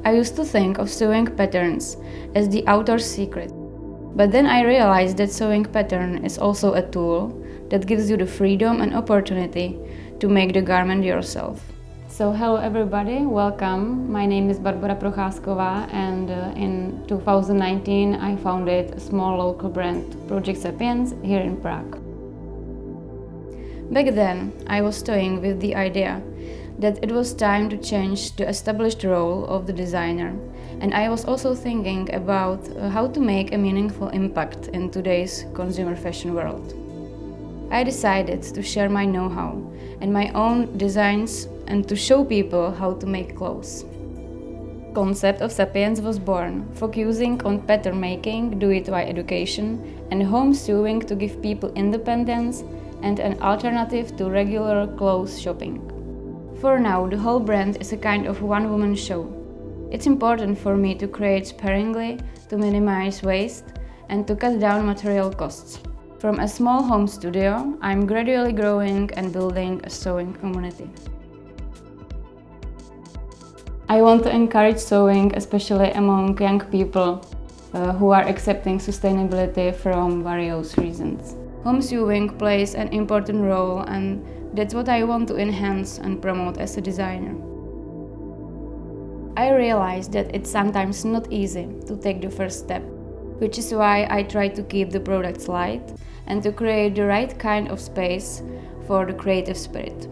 I used to think of sewing patterns as the author's secret, but then I realized that sewing pattern is also a tool that gives you the freedom and opportunity to make the garment yourself. So hello everybody, welcome. My name is Barbora Procházková, and in 2019 I founded a small local brand, Project Sapience, here in Prague. Back then, I was toying with the idea that it was time to change the established role of the designer, and I was also thinking about how to make a meaningful impact in today's consumer fashion world. I decided to share my know-how and my own designs and to show people how to make clothes. The concept of Sapience was born, focusing on pattern making, do-it-yourself education, and home sewing to give people independence and an alternative to regular clothes shopping. For now, the whole brand is a kind of one-woman show. It's important for me to create sparingly, to minimize waste, and to cut down material costs. From a small home studio, I'm gradually growing and building a sewing community. I want to encourage sewing, especially among young people who are accepting sustainability from various reasons. Home sewing plays an important role, and that's what I want to enhance and promote as a designer. I realize that it's sometimes not easy to take the first step, which is why I try to keep the products light and to create the right kind of space for the creative spirit.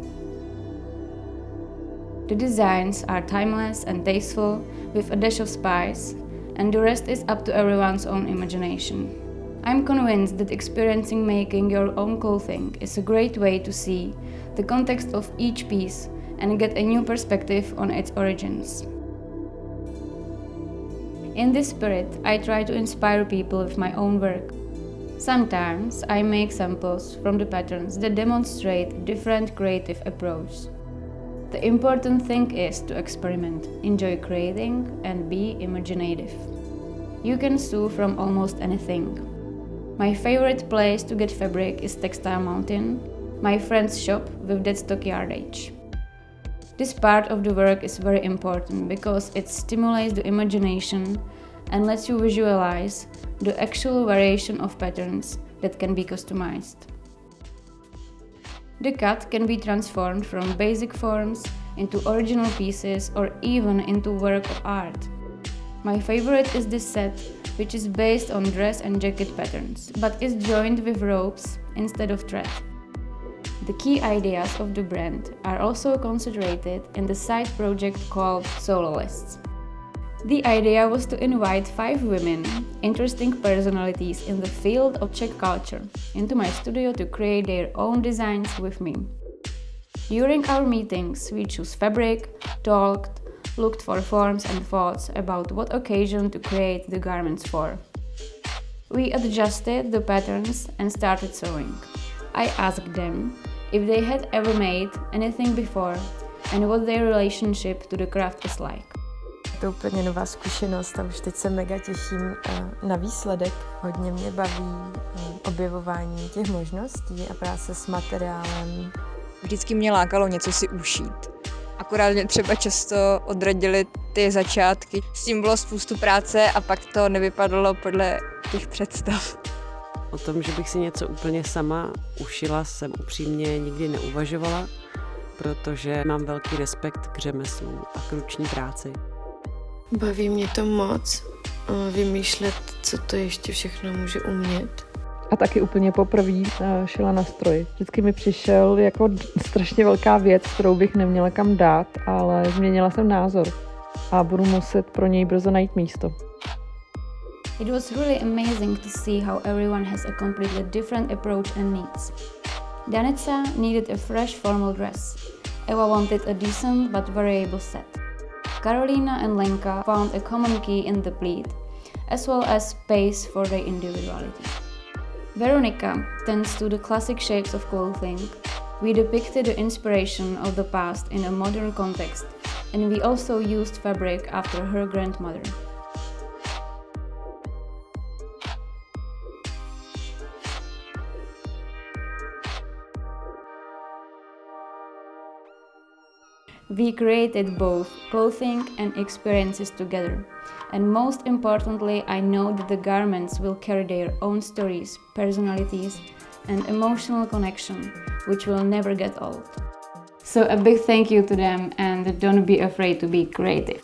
The designs are timeless and tasteful with a dash of spice, and the rest is up to everyone's own imagination. I'm convinced that experiencing making your own clothing is a great way to see the context of each piece and get a new perspective on its origins. In this spirit, I try to inspire people with my own work. Sometimes I make samples from the patterns that demonstrate different creative approaches. The important thing is to experiment, enjoy creating, and be imaginative. You can sew from almost anything. My favorite place to get fabric is Textile Mountain, my friend's shop with that stock yardage. This part of the work is very important because it stimulates the imagination and lets you visualize the actual variation of patterns that can be customized. The cut can be transformed from basic forms into original pieces or even into work of art. My favorite is this set, which is based on dress and jacket patterns, but is joined with ropes instead of thread. The key ideas of the brand are also concentrated in the side project called Soloists. The idea was to invite 5 women, interesting personalities in the field of Czech culture, into my studio to create their own designs with me. During our meetings, we chose fabric, talked, looked for forms and thoughts about what occasion to create the garments for. We adjusted the patterns and started sewing. I asked them if they had ever made anything before and what their relationship to the craft is like. Je to úplně nová zkušenost a už teď se mega těším na výsledek. Hodně mě baví objevování těch možností a práce s materiálem. Vždycky mě lákalo něco si ušít. Akorát mě třeba často odradily ty začátky. S tím bylo spoustu práce a pak to nevypadalo podle těch představ. O tom, že bych si něco úplně sama ušila, jsem upřímně nikdy neuvažovala, protože mám velký respekt k řemeslu a k ruční práci. Baví mě to moc, vymýšlet, co to ještě všechno může umět. A taky úplně poprvé šila na stroj. Vždycky mi přišel jako strašně velká věc, kterou bych neměla kam dát, ale změnila jsem názor a budu muset pro něj brzo najít místo. It was really amazing to see how everyone has a completely different approach and needs. Danica needed a fresh formal dress. Eva wanted a decent but variable set. Karolina and Lenka found a common key in the pleat, as well as space for their individuality. Veronica tends to the classic shapes of clothing. We depicted the inspiration of the past in a modern context, and we also used fabric after her grandmother. We created both clothing and experiences together. And most importantly, I know that the garments will carry their own stories, personalities, and emotional connection, which will never get old. So a big thank you to them, and don't be afraid to be creative.